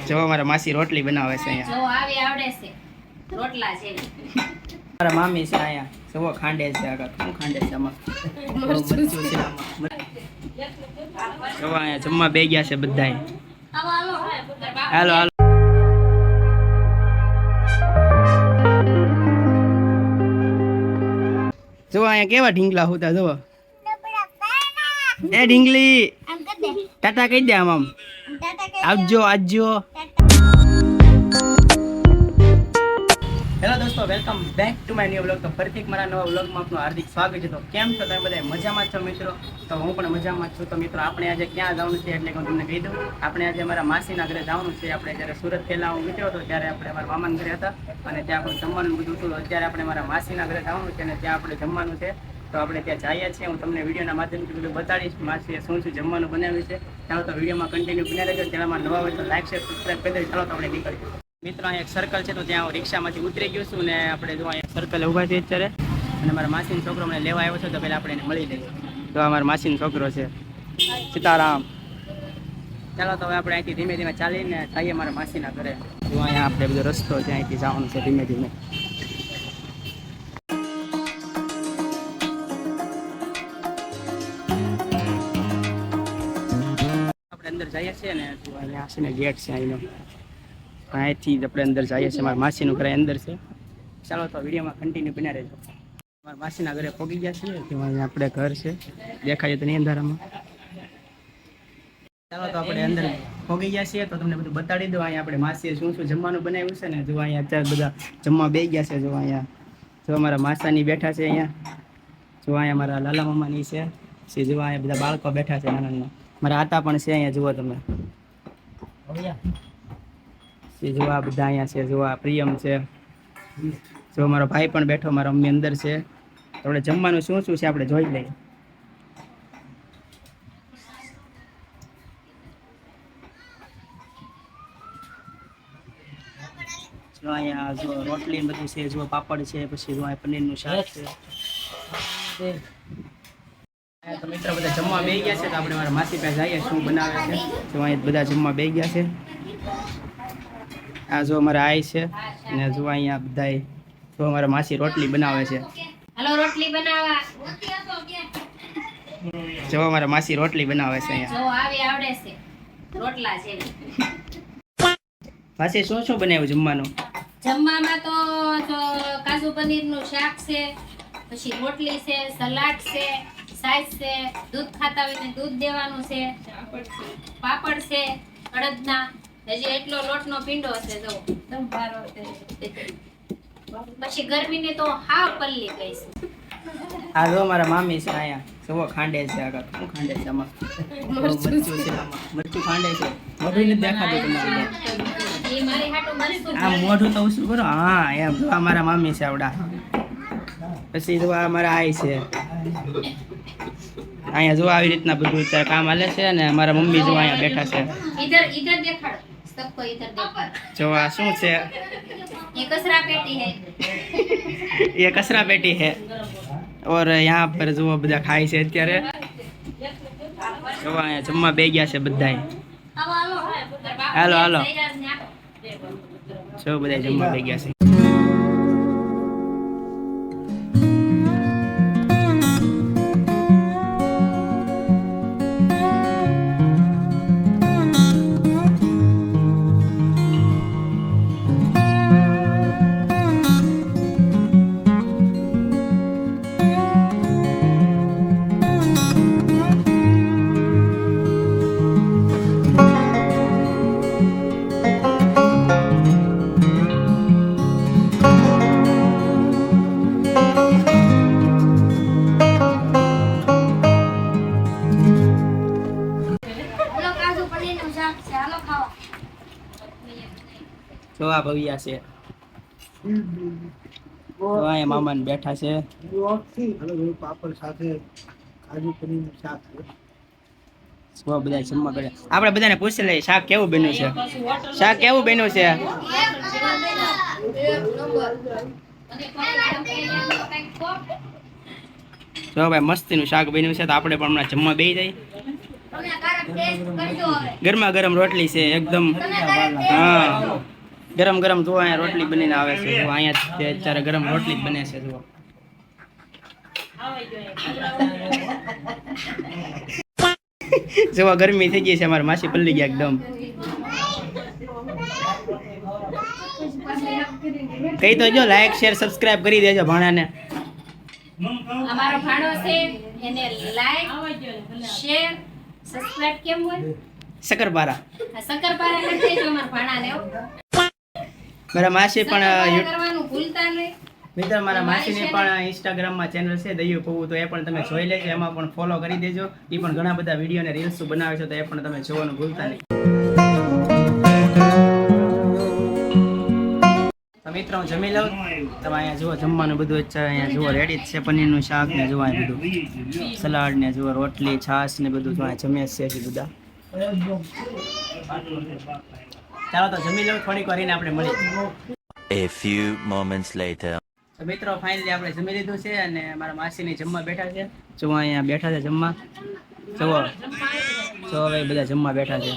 જો મારા માસી રોટલી બનાવે છે અહીંયા. જો આવી આવડે છે રોટલા છે. મારા મામી છે અહીંયા. સવો ખાંડે છે આગળ. શું ખાંડે છે આમાં? મરચું છે આમાં. જો અહીંયા જમવા બે ગયા છે બધાય. હાલો હાલો. જો અહીંયા કેવા ઢીંગલા હોતા જો. એ ઢીંગલી ટાટા કહી દે આમ. આવજો આવજો. હેલો દોસ્તો, welcome back to my new vlog. તો ફરીથી મારા નવા વ્લોગમાં આપનું હાર્દિક સ્વાગત છે. તો કેમ છો તમે બધા? મજામાં છો મિત્રો? તો હું પણ મજામાં છું. તો મિત્રો આપણે આજે ક્યાં જવાનું છે એટલે હું તમને કહી દઉં. આપણે આજે અમારા માસીના ઘરે જવાનું છે. આપણે જ્યારે સુરત પહેલાં હું નીકળ્યો હતો ત્યારે આપણે અમારા મામાના ઘરે હતા અને ત્યાં આપણે જમવાનું બધું હતું. અત્યારે આપણે મારા માસીના ઘરે જવાનું છે અને ત્યાં આપણે જમવાનું છે. તો આપણે ત્યાં જઈએ છીએ. હું તમને વિડીયોના માધ્યમથી બધું બતાડીશ માસીએ શું શું જમવાનું બનાવ્યું છે. ચાલો તો વિડીયોમાં કન્ટિન્યુ બન્યા રહેજો. ચેનલમાં નવા હોય તો લાઈક શેર સબસ્ક્રાઈબ કરી દેજો. ચાલો તો આપણે નીકળીએ. મિત્રો અહીંયા એક સર્કલ છે તો ત્યાં હું રિક્ષામાંથી ઉતરી ગયો છું ને આપણે જો અહીંયા સર્કલ ઊભા છે અત્યારે અને મારા માસીનો છોકરો મને લેવા આવ્યો છે. તો પહેલાં આપણે એને મળી લઈએ. તો અમારા માસીનો છોકરો છે સીતારામ. ચાલો તો હવે આપણે અહીંથી ધીમે ધીમે ચાલીને જઈએ મારા માસીના ઘરે. જો અહીંયા આપણે બધો રસ્તો છે અહીંથી જવાનું છે ધીમે ધીમે. આપણે અંદર જઈએ છીએ ને તો અહીંયા છે ને ગેટ છે અહીંનો. અહીંથી આપણે અંદર જઈએ છીએ. મારા માસીનું ઘરે અંદર છે. ચાલો તો વિડીયોમાં કન્ટિન્યુ બન્યા રહેજો. મારા માસીના ઘરે પહોંચી ગયા છીએ. તેમાં આપણે ઘર છે દેખાય તો નહીં અંધારામાં. ચાલો તો આપણે અંદર પહોંચી ગયા છીએ તો તમને બધું બતાડી દઉં. અહીંયા આપણે માસીએ શું શું જમવાનું બનાવ્યું છે ને જો અહીંયા અત્યારે બધા જમવા બે ગયા છે. જો અહીંયા જો અમારા માસાની બેઠા છે અહીંયા. જો અહીંયા મારા લાલા મામાની છે. જો અહીંયા બધા બાળકો બેઠા છે નાના નાના. મારા આતા પણ છે અહીંયા જુઓ તમે. જો આ બધા અહીંયા છે. જો આ પ્રિયમ છે. જો મારો ભાઈ પણ બેઠો, મારા મમ્મી અંદર છે. તો આપણે જમવાનું શું શું છે આપણે જોઈ લઈએ. જો અહીંયા જો રોટલી બધું છે. જો પાપડ છે. પછી જો અહીંયા પનીરનું શાક છે. તો મિત્રો બધા જમવા બે ગયા છે તો આપણે મારા માસી પાસે જઈએ શું બનાવે છે. જો અહીંયા બધા જમવા બે ગયા છે. આ જો અમારા આઈ છે અને જો અહીંયા બધા જો અમારા માસી રોટલી બનાવે છે. હાલો રોટલી બનાવવા. જો અમારા માસી રોટલી બનાવે છે અહીંયા. જો આવી આવડે છે રોટલા છે. માસી શું શું બનાવ્યું જમવાનું? જમવામાં તો કાજુ પનીરનું શાક છે, પછી રોટલી છે, સલાડ છે, સાઈઝ છે, દૂધ ખાતા હોય ને દૂધ દેવાનું છે, પાપડ છે અડદના, હજી એટલો લોટનો પીંડો છે. જો પછી ગરમીની તો હાવ પલ્લી ગઈ છે. આ જો મારા મામી છે અહીંયા. સવો ખાંડે છે આગળ. શું ખાંડે છે આમાં? મરચું છે આમાં. મરચું ખાંડે છે. મોઢું નથી દેખાતું તમારું. ઈ મારી હાટુ મરચું. આ મોઢું તો ઉસરું કરો. હા એમ. જો આ મારા મામી છે આવડા. પછી જો આ મારા આઈ છે અહીંયા. જો આવી રીતના બધું કામ હાલે છે અને મારા મમ્મી જો અહીંયા બેઠા છે. इधर देखाड़ सबको इधर देखाड़. જો આ શું છે? ये कचरा पेटी है. ये कचरा पेटी है और यहाँ पर जो બધા ખાય છે અત્યારે. જો અહીંયા જમવા બે ગયા છે બધાય. હાલો હાલો. જો બધા જમવા બે ગયા છે. જો આ ભવ્યા છે. તો અહીંયા મામાને બેઠા છે. પાપડ સાથે કાજુ પનીરનું શાક છે. બધા જમવા કરે. આપણે બધાને પૂછી લઈએ શાક કેવું બન્યું છે. શાક કેવું બન્યું છે? જો ભાઈ મસ્તીનું શાક બન્યું છે. તો આપણે પણ હમણાં જમવા બેસી જઈએ. તમે કારક ટેસ્ટ કરજો હવે. ગરમા ગરમ રોટલી છે એકદમ. તમે કારક ટેસ્ટ હા ગરમ ગરમ જુઓ અહીંયા રોટલી બનીને આવે છે જુઓ અહીંયા તે અત્યારે ગરમ રોટલી જ બને છે જુઓ જુઓ ગરમી થઈ ગઈ છે અમારા માસી પલ્લી ગયા એકદમ કઈ તો જો લાઈક શેર સબસ્ક્રાઇબ કરી દેજો ભાણાને અમારો ભાણો છે એને લાઈક શેર સબસ્ક્રાઇબ કેમ હોય શકરપારા આ શક્કરપારા કરી દેજો અમારા ભાણાને હો. મારા માસી પણ શક્કરપારા કરવાનું ભૂલતા નહીં. મિત્ર મારા માસીની પણ ઇન્સ્ટાગ્રામમાં ચેનલ છે દયું પવું તો એ પણ તમે જોઈ લેજો એમાં પણ ફોલો કરી દેજો એ પણ ઘણા બધા વિડીયો અને રીલ્સ બનાવે છે તો એ પણ તમે જોવાનું ભૂલતા નહીં તો મિત્રો હું જમી લઉં તમે અહીંયા જુઓ જમવાનું બધું અત્યારે અહીંયા જુઓ રેડી જ છે પનીરનું શાક ને જુઓ અહીં બધું સલાડ ને જુઓ રોટલી છાશ ને બધું જો અહીંયા જમે છે હજી બધા ચાલો તો જમી લઉં થોડીક વાર રહીને આપણે મળીએ A few moments later. તો મિત્રો ફાઇનલી આપણે જમી લીધું છે અને મારા માસીની જમવા બેઠા છે જો અહીંયા બેઠા છે જમવા જુઓ જો હવે બધા જમવા બેઠા છે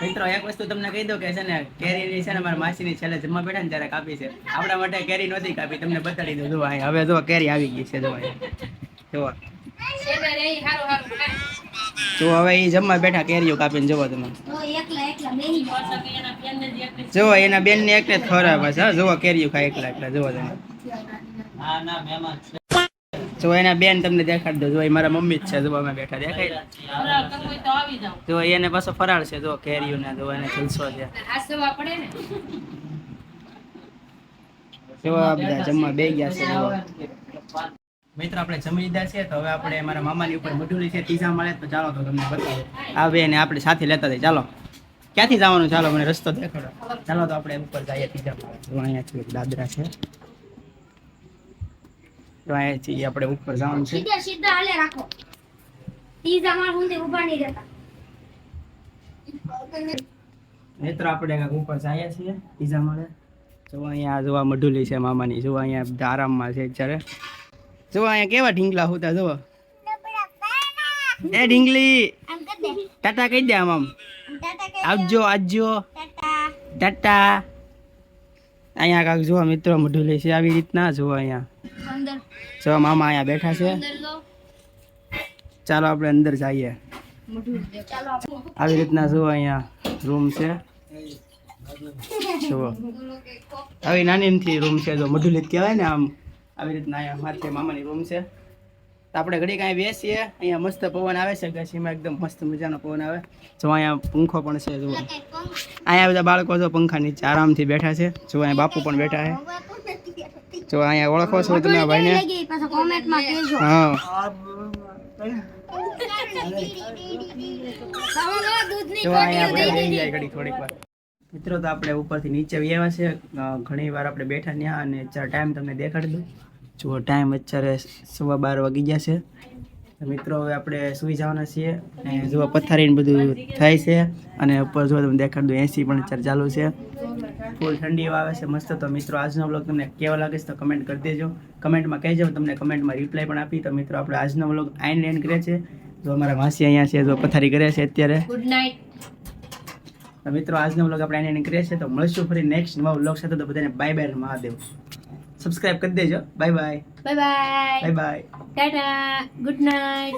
મિત્રો એક વસ્તુ તમને કહી દઉં કે છે ને કેરીની છે ને મારા માસીની છેલ્લે જમવા બેઠા ને ત્યારે કાપી છે આપણા માટે કેરી નહોતી કાપી તમને બતાડી દઉં જો અહીંયા હવે જો કેરી આવી ગઈ છે જો અહીંયા જુઓ શેરે રે ઈ હારું હારું ખાય. જો હવે એ જમવા બેઠા કેરીઓ કાપીને જુઓ તમે તો એકલા બેહી જો એના બેન ને એકને જ ખવડાવે છે જુઓ કેરીઓ ખાય એકલા એકલા જુઓ તમે જો એના બેન તમને દેખાડી દો જો એ મારા મમ્મી જ છે જો અમે બેઠા દેખાય જો એને પાછો ફરાળ છે જો કેરીઓ ને જો એને જલસો છે આસવા પડે ને. જો આ બધા જમવા બે ગયા છે જો મિત્રો આપણે જમી લીધા છે તો હવે આપણે મારા મામાની ઉપર મઢુલી છે ત્રીજા મળે તો ચાલો તો તમને બતાવો આ બે ને આપણે સાથે લેતા જઈએ ચાલો ક્યાંથી જવાનું ચાલો મને રસ્તો દેખાડો ચાલો તો આપણે ઉપર જઈએ ત્રીજા માળે જો અહીંયાથી એક દાદરા છે તો અહીંયાથી આપણે ઉપર જવાનું છે સીધા સીધા હાલે રાખો. ત્રીજા માળ સુધી ઊભા નહીં રહેતા. મિત્રો આપણે કાંઈક ઉપર જઈએ છીએ ત્રીજા માળે જો અહીંયા જોવા મઢુલી છે મામાની જો અહીંયા બધા આરામમાં છે અત્યારે જો અહીંયા કેવા ઢીંગલા હોતા જો એ ઢીંગલી ટાટા કહી દે આમ આમ આવજો આવજો ટાટા અહીંયા કાંક જો મિત્રો મઢુલી છે આવી રીતના જો અહીંયા અંદર જો મામા અહીંયા બેઠા છે અંદર જો ચાલો આપણે અંદર જઈએ ચાલો આવી રીતના જો અહીંયા રૂમ છે જુઓ આવી નાની એમથી રૂમ છે જો મઢુલી જ કહેવાય ને આમ આવી રીતના અહીંયા માથે મામાની રૂમ છે તો આપણે ઘડી કાંઈ બેસીએ અહીંયા મસ્ત પવન આવે છે ગસીમાં એકદમ મસ્ત મજાનો પવન આવે જો અહીંયા પંખો પણ છે જુઓ અહીંયા બધા બાળકો જો પંખા નીચે આરામથી બેઠા છે જો અહીંયા બાપુ પણ બેઠા છે જો અહીંયા ઓળખો છો તમે આ ભાઈને કોમેન્ટમાં કહેજો. હા જો અહીંયા આપણે બેસી જાય ઘડી થોડીક વાર મિત્રો તો આપણે ઉપરથી નીચે આવ્યા છે ઘણી વાર આપણે બેઠા ત્યાં અને અત્યારે ટાઈમ તમને દેખાડી દઉં જુઓ ટાઈમ અત્યારે 12:15 વાગી ગયા છે તો મિત્રો હવે આપણે સૂઈ જવાના છીએ અને જુઓ પથારીને બધું થાય છે અને ઉપર જો તમે દેખાડી દઉં એસી પણ અત્યારે ચાલુ છે ફૂલ ઠંડી આવે છે મસ્ત તો મિત્રો આજનો વ્લોગ તમને કેવો લાગે છે તો કમેન્ટ કરી દેજો કમેન્ટમાં કહેજો તમને કમેન્ટમાં રિપ્લાય પણ આપી તો મિત્રો આપણે આજનો વ્લોગ આઈને એન્ડ કરે છે જો અમારા માસી અહીંયા છે જો પથારી કરે છે અત્યારે ગુડ નાઇટ. તો મિત્રો આજનો વ્લોગ આપણે આઈને એન્ડ કરીએ છીએ તો મળશું ફરી નેક્સ્ટ નવા વ્લોગ સાથે તો બધાને બાય બાય મહાદેવ સબસ્ક્રાઇબ કરી દેજો bye bye bye bye. Bye bye Tata. Good night.